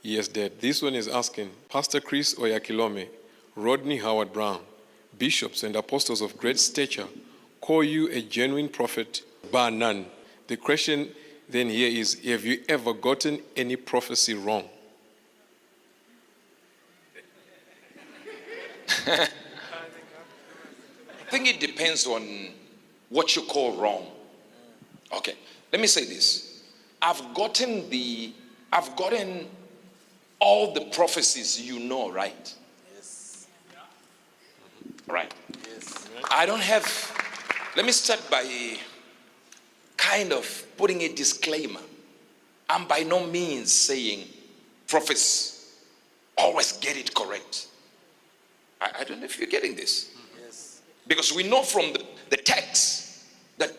Yes, Dad. This one is asking, Pastor Chris Oyakilome, Rodney Howard Brown, bishops and apostles of great stature, call you a genuine prophet, bar none. The question then here is, have you ever gotten any prophecy wrong? I think it depends on what you call wrong. Okay, let me say this. I've gotten all the prophecies you know, right? Yes. Right. Yes. I don't have, let me start by kind of putting a disclaimer. I'm by no means saying prophets always get it correct. I don't know if you're getting this. Yes. Because we know from the text that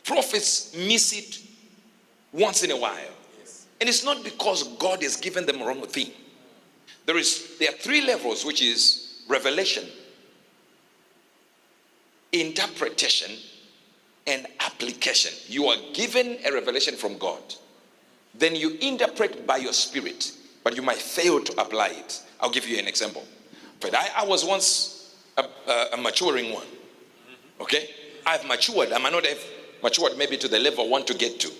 prophets miss it once in a while. Yes. And it's not because God has given them a wrong thing. There are three levels, which is revelation, interpretation, and application. You are given a revelation from God. Then you interpret by your spirit, but you might fail to apply it. I'll give you an example. But I was once a maturing one. Okay? I've matured. I might not have matured maybe to the level I want to get to.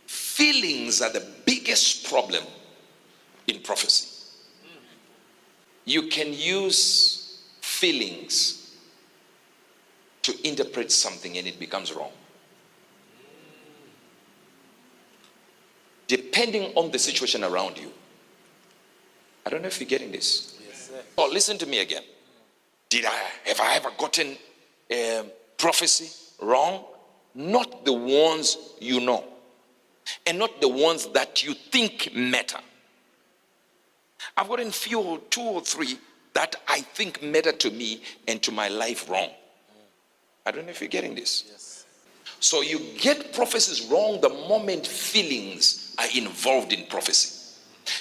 Feelings are the biggest problem in prophecy. You can use feelings to interpret something and it becomes wrong. Depending on the situation around you. I don't know if you're getting this. Yes, sir. Oh, listen to me again. Have I ever gotten prophecy wrong? Not the ones you know. And not the ones that you think matter. I've gotten two or three that I think matter to me and to my life wrong. I don't know if you're getting this. Yes. So you get prophecies wrong the moment feelings are involved in prophecy.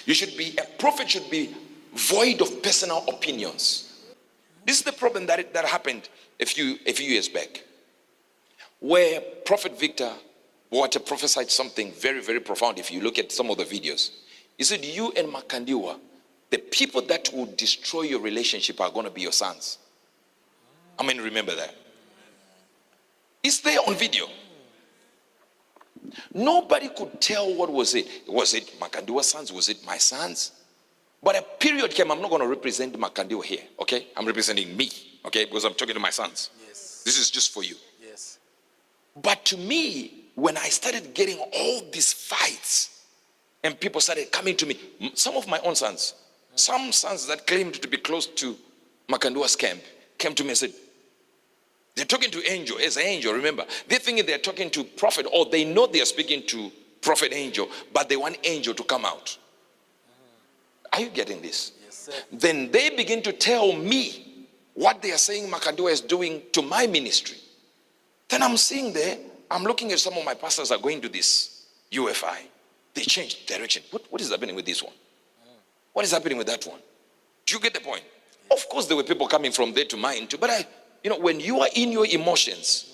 A prophet should be void of personal opinions. This is the problem that happened a few years back, where Prophet Victor Water prophesied something very, very profound. If you look at some of the videos, he said, you and Makandiwa, the people that will destroy your relationship are going to be your sons. I mean, remember that. It's there on video. Nobody could tell what was it. Was it Makandiwa's sons? Was it my sons? But a period came, I'm not going to represent Makandiwa here, okay? I'm representing me, okay? Because I'm talking to my sons. Yes. This is just for you. Yes. But to me, when I started getting all these fights and people started coming to me, some of my own sons, some sons that claimed to be close to Makandiwa's camp came to me and said, they're talking to angel, as an angel, remember. They think they're talking to prophet, or they know they're speaking to prophet angel, but they want angel to come out. Are you getting this? Yes, sir. Then they begin to tell me what they are saying Makandiwa is doing to my ministry. Then I'm seeing there, I'm looking at some of my pastors are going to this UFI. They changed direction. What is happening with this one? What is happening with that one? Do you get the point? Of course, there were people coming from there to mine too. But when you are in your emotions,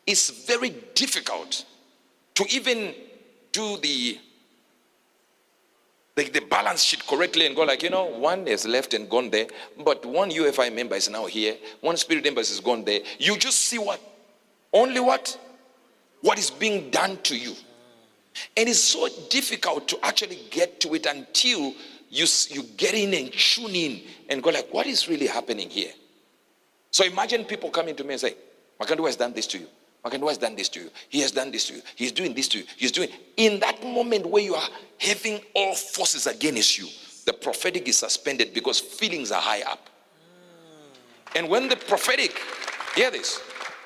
it's very difficult to even do the balance sheet correctly and go like, one is left and gone there, but one UFI member is now here. One spirit member is gone there. You just see what is being done to you. And it's so difficult to actually get to it until you get in and tune in and go like, what is really happening here? So imagine people coming to me and say, Makandiwa has done this to you. Makandiwa has done this to you. He has done this to you. He's doing this to you. He's doing. In that moment where you are having all forces against you, the prophetic is suspended because feelings are high up. And when the prophetic, hear this,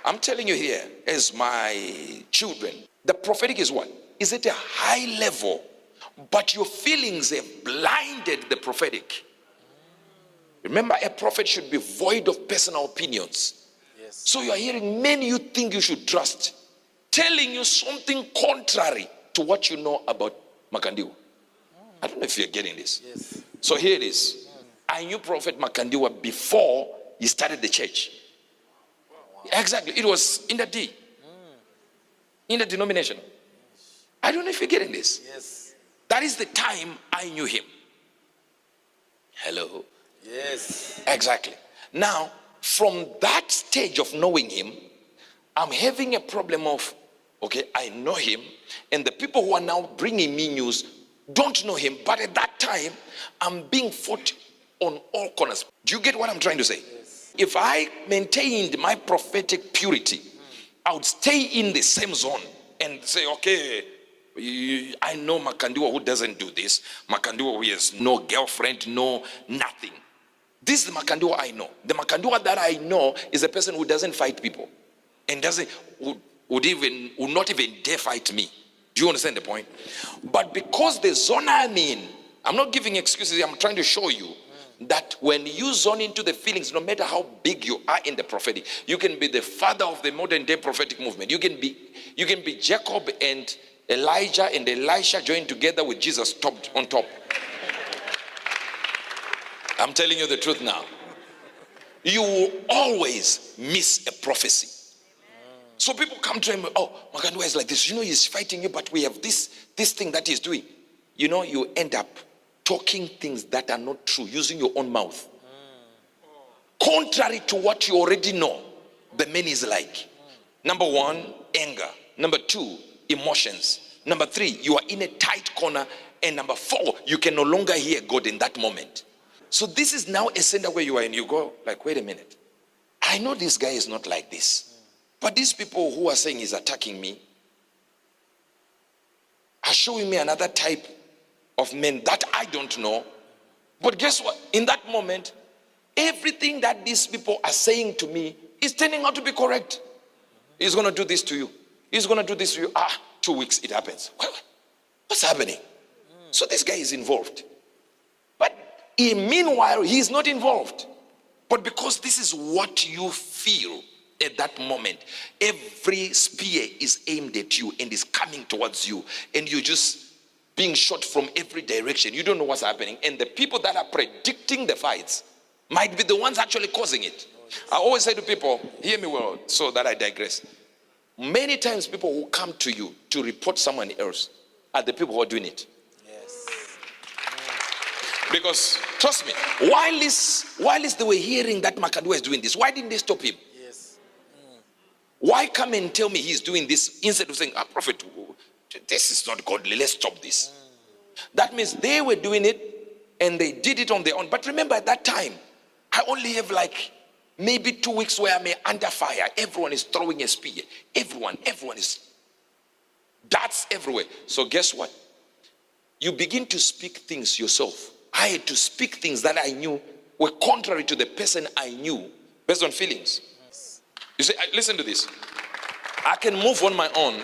I'm telling you here, as my children, the prophetic is what? Is at a high level, but your feelings have blinded the prophetic. Remember, a prophet should be void of personal opinions. Yes. So you are hearing men you think you should trust telling you something contrary to what you know about Makandiwa. I don't know if you're getting this. Yes. So here it is. I knew Prophet Makandiwa before he started the church. Wow. Exactly. It was in the denomination. I don't know if you're getting this. Yes. That is the time I knew him. Hello? Yes. Exactly. Now, from that stage of knowing him, I'm having a problem of, okay, I know him, and the people who are now bringing me news don't know him, but at that time, I'm being fought on all corners. Do you get what I'm trying to say? Yes. If I maintained my prophetic purity, I would stay in the same zone and say, okay, I know Makandiwa who doesn't do this. Makandiwa who has no girlfriend, no nothing. This is the Makandiwa I know. The Makandiwa that I know is a person who doesn't fight people and would not even dare fight me. Do you understand the point? But because the zone I'm in, I'm not giving excuses, I'm trying to show you that when you zone into the feelings, no matter how big you are in the prophetic, you can be the father of the modern day prophetic movement. You can be Jacob and Elijah and Elisha joined together with Jesus on top. I'm telling you the truth now. You will always miss a prophecy. So people come to him, oh, Makandiwa is like this. You know, he's fighting you, but we have this thing that he's doing. You know, you end up talking things that are not true, using your own mouth. Contrary to what you already know, the man is like. Number one, anger. Number two, emotions. Number three, you are in a tight corner. And number four, you can no longer hear God in that moment. So this is now a center where you are and you go like, wait a minute. I know this guy is not like this. But these people who are saying he's attacking me are showing me another type of men that I don't know. But guess what? In that moment, everything that these people are saying to me is turning out to be correct. He's going to do this to you. He's going to do this to you. 2 weeks, it happens. What's happening? So this guy is involved. But meanwhile, he's not involved. But because this is what you feel at that moment, every spear is aimed at you and is coming towards you. And you're just being shot from every direction. You don't know what's happening. And the people that are predicting the fights might be the ones actually causing it. I always say to people, hear me well, so that I digress. Many times people who come to you to report someone else are the people who are doing it. Yes. Because, trust me, while they were hearing that Makandiwa is doing this, why didn't they stop him? Yes. Why come and tell me he's doing this instead of saying, prophet, this is not godly, let's stop this. That means they were doing it and they did it on their own. But remember, at that time, I only have like maybe 2 weeks where I'm under fire. Everyone is throwing a spear. Everyone is darts everywhere. So guess what? You begin to speak things yourself. I had to speak things that I knew were contrary to the person I knew based on feelings. You see, listen to this. I can move on my own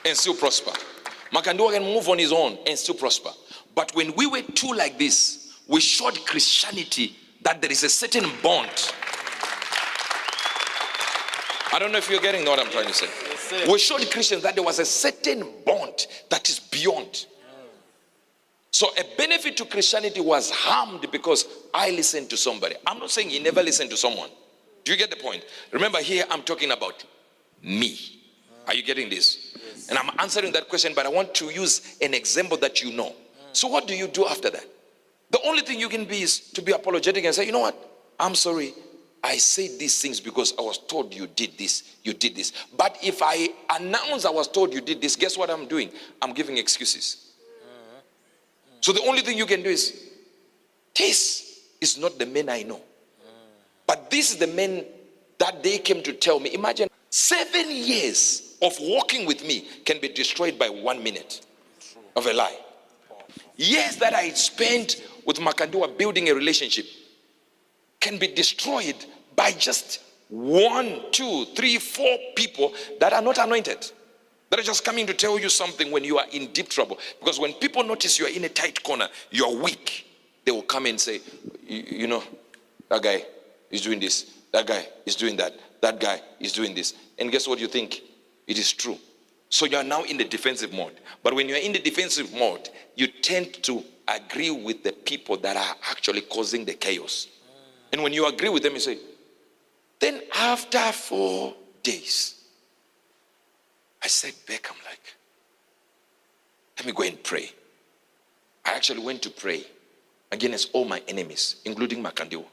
and still prosper. Makandiwa can move on his own and still prosper. But when we were two like this, we showed Christianity that there is a certain bond. I don't know if you're getting what I'm trying to say. Yes, we showed Christians that there was a certain bond that is beyond. So a benefit to Christianity was harmed because I listened to somebody. I'm not saying he never listened to someone. Do you get the point? Remember, here I'm talking about me. Are you getting this? Yes. And I'm answering that question, but I want to use an example that you know. So what do you do after that? The only thing you can be is to be apologetic and say, you know what? I'm sorry. I said these things because I was told you did this, you did this. But if I announce I was told you did this, guess what I'm doing? I'm giving excuses. So the only thing you can do is, this is not the man I know. But this is the man that they came to tell me. Imagine 7 years of walking with me can be destroyed by 1 minute of a lie. Years that I spent with Makandiwa building a relationship can be destroyed by just 1, 2, 3, 4 people that are not anointed. That are just coming to tell you something when you are in deep trouble. Because when people notice you are in a tight corner, you are weak, they will come and say, you know, that guy is doing this. That guy is doing that. That guy is doing this. And guess what you think? It is true. So you are now in the defensive mode. But when you are in the defensive mode, you tend to agree with the people that are actually causing the chaos. And when you agree with them, you say, then after 4 days, I said back, I'm like, let me go and pray. I actually went to pray. against all my enemies, including Makandiwa.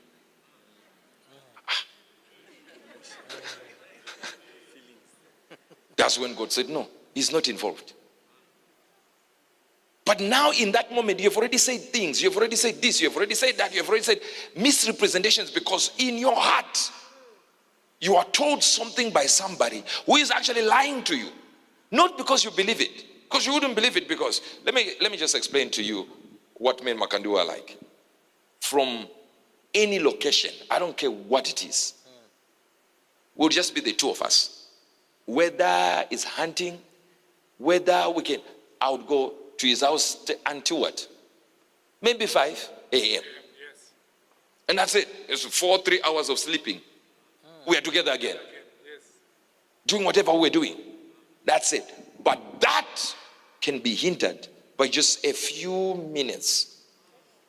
That's when God said, no, he's not involved. But now in that moment, you've already said things. You've already said this. You've already said that. You've already said misrepresentations, because in your heart, you are told something by somebody who is actually lying to you. Not because you believe it. Because you wouldn't believe it, because let me just explain to you what me and Makandiwa are like. From any location, I don't care what it is, we'll just be the two of us. Whether it's hunting, whether we can, I would go to his house until what? Maybe 5 a.m. And that's it. It's 3 hours of sleeping. We are together again. Doing whatever we're doing. That's it. But that can be hindered by just a few minutes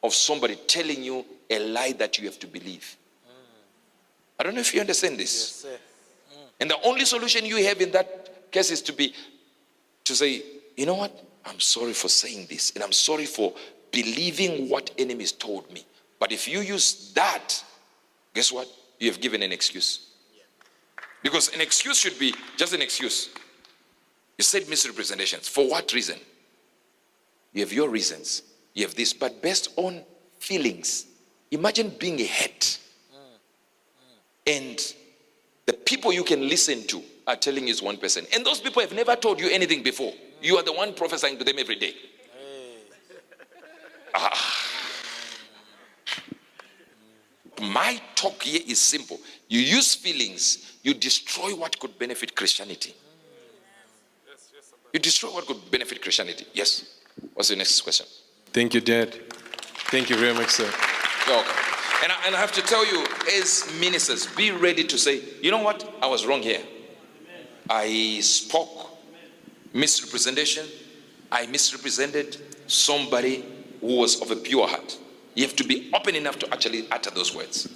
of somebody telling you a lie that you have to believe. I don't know if you understand this. Yes, sir. And the only solution you have in that case is to say, you know what? I'm sorry for saying this, and I'm sorry for believing what enemies told me. But if you use that, guess what? You have given an excuse. Because an excuse should be just an excuse. You said misrepresentations. For what reason? You have your reasons. You have this, but based on feelings. Imagine being a head. And the people you can listen to are telling you it's one person. And those people have never told you anything before. You are the one prophesying to them every day. My talk here is simple. You use feelings, you destroy what could benefit Christianity. You destroy what could benefit Christianity. Yes. What's the next question? Thank you, Dad. Thank you very much, sir. You're welcome. And I have to tell you, as ministers, be ready to say, you know what? I was wrong here. I spoke misrepresentation. I misrepresented somebody who was of a pure heart. You have to be open enough to actually utter those words.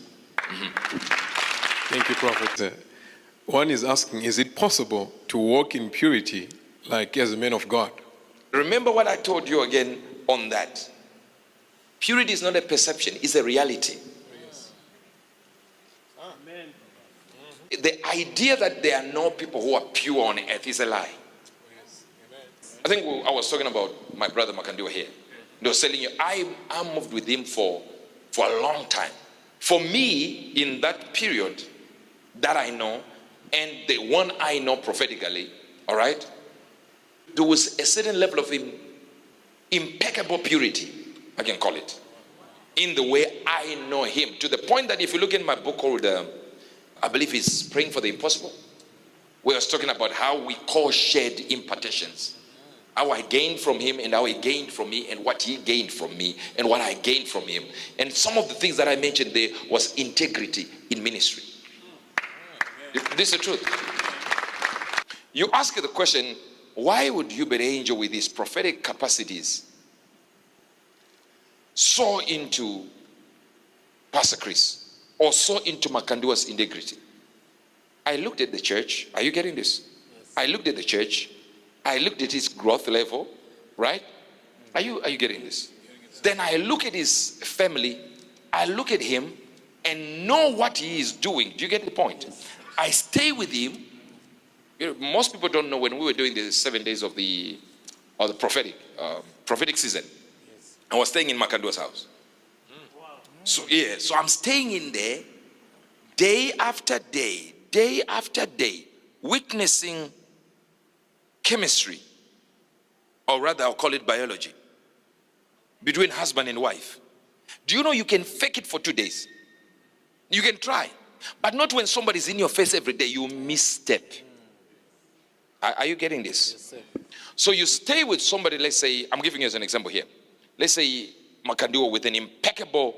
Thank you, Prophet. One is asking, is it possible to walk in purity like as a man of God? Remember what I told you again on that. Purity is not a perception, it's a reality. Amen. The idea that there are no people who are pure on earth is a lie. I think I was talking about my brother Makandiwa here. They were telling you, I moved with him for a long time. For me, in that period that I know, and the one I know prophetically, all right, there was a certain level of impeccable purity, I can call it, in the way I know him. To the point that if you look in my book called, I believe it's Praying for the Impossible, where I was talking about how we co-shared impartations. How I gained from him and how he gained from me, and what he gained from me and what I gained from him. And some of the things that I mentioned there was integrity in ministry. This is the truth. You ask the question, why would Ubert Angel with his prophetic capacities soar into Pastor Chris or soar into Makandiwa's integrity? I looked at the church. Are you getting this? Yes. I looked at the church. I looked at his growth level, right? Are you getting this? Then I look at his family, I look at him and know what he is doing. Do you get the point? I stay with him. You know, most people don't know when we were doing the 7 days of the prophetic season. I was staying in Makandiwa's house. So I'm staying in there day after day, witnessing chemistry, or rather I'll call it biology, between husband and wife. Do you know you can fake it for 2 days? You can try, but not when somebody's in your face every day. You misstep. Are you getting this? Yes, sir. So you stay with somebody, let's say, I'm giving you as an example here. Let's say Makandiwa with an impeccable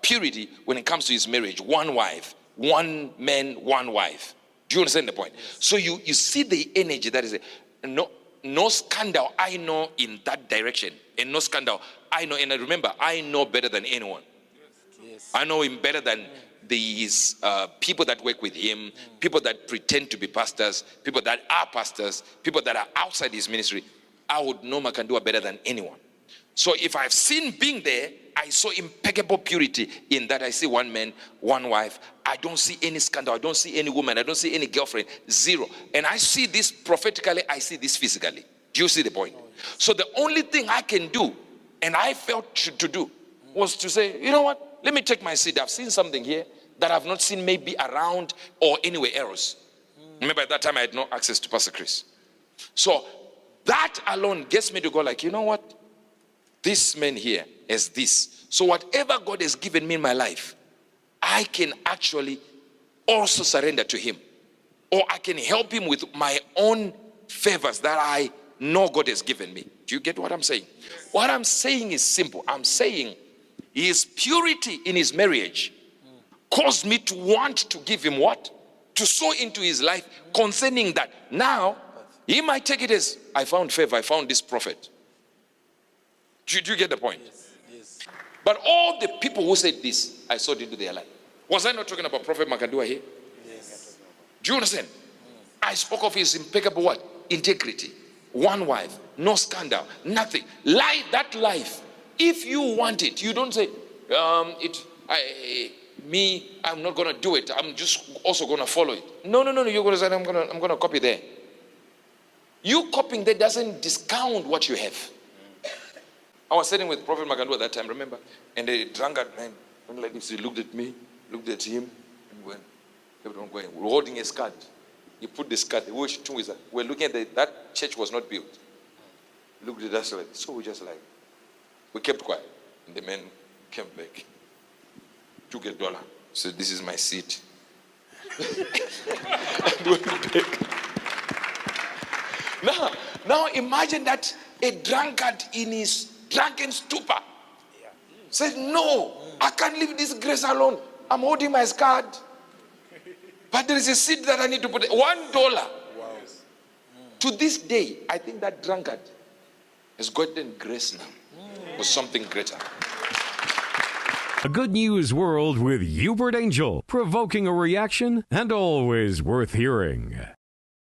purity when it comes to his marriage. One wife, one man, one wife. Do you understand the point? Yes. So you see the energy that is no scandal I know in that direction, and no scandal I know. And remember, I know better than anyone. Yes. I know him better than these people that work with him, people that pretend to be pastors, people that are pastors, people that are outside his ministry. I would know Makandiwa better than anyone. So if I've seen being there, I saw impeccable purity in that. I see one man, one wife. I don't see any scandal. I don't see any woman. I don't see any girlfriend. Zero. And I see this prophetically. I see this physically. Do you see the point? So the only thing I can do, and I felt to do, was to say, you know what? Let me take my seat. I've seen something here that I've not seen maybe around or anywhere else. Remember, at that time I had no access to Pastor Chris. So that alone gets me to go like, you know what? This man here has this. So whatever God has given me in my life, I can actually also surrender to him. Or I can help him with my own favors that I know God has given me. Do you get what I'm saying? Yes. What I'm saying is simple. I'm saying his purity in his marriage caused me to want to give him what? To sow into his life concerning that. Now, he might take it as, I found favor, I found this prophet. Do you get the point? Yes. Yes. But all the people who said this, I sowed into their life. Was I not talking about Prophet Makandiwa here? Yes. Do you understand? I spoke of his impeccable what? Integrity. One wife, no scandal, nothing. That life, if you want it, you don't say, I'm not going to do it. I'm just also going to follow it. No. You're going to say, I'm going to copy there. You copying there doesn't discount what you have. I was sitting with Prophet Makandiwa at that time, remember? And the drunkard man went like this. He looked at me, looked at him, and went, kept on going. We're holding a skirt. He put the skirt. We're looking at that church was not built. He looked at us like, so we kept quiet. And the man came back, took $1, said, this is my seat. And went back. Now imagine that a drunkard in his drunken stupor said, no, I can't leave this grace alone. I'm holding my skirt. But there is a seed that I need to put. $1. Wow. To this day, I think that drunkard has gotten grace now for something greater. A good news world with Ubert Angel, provoking a reaction and always worth hearing.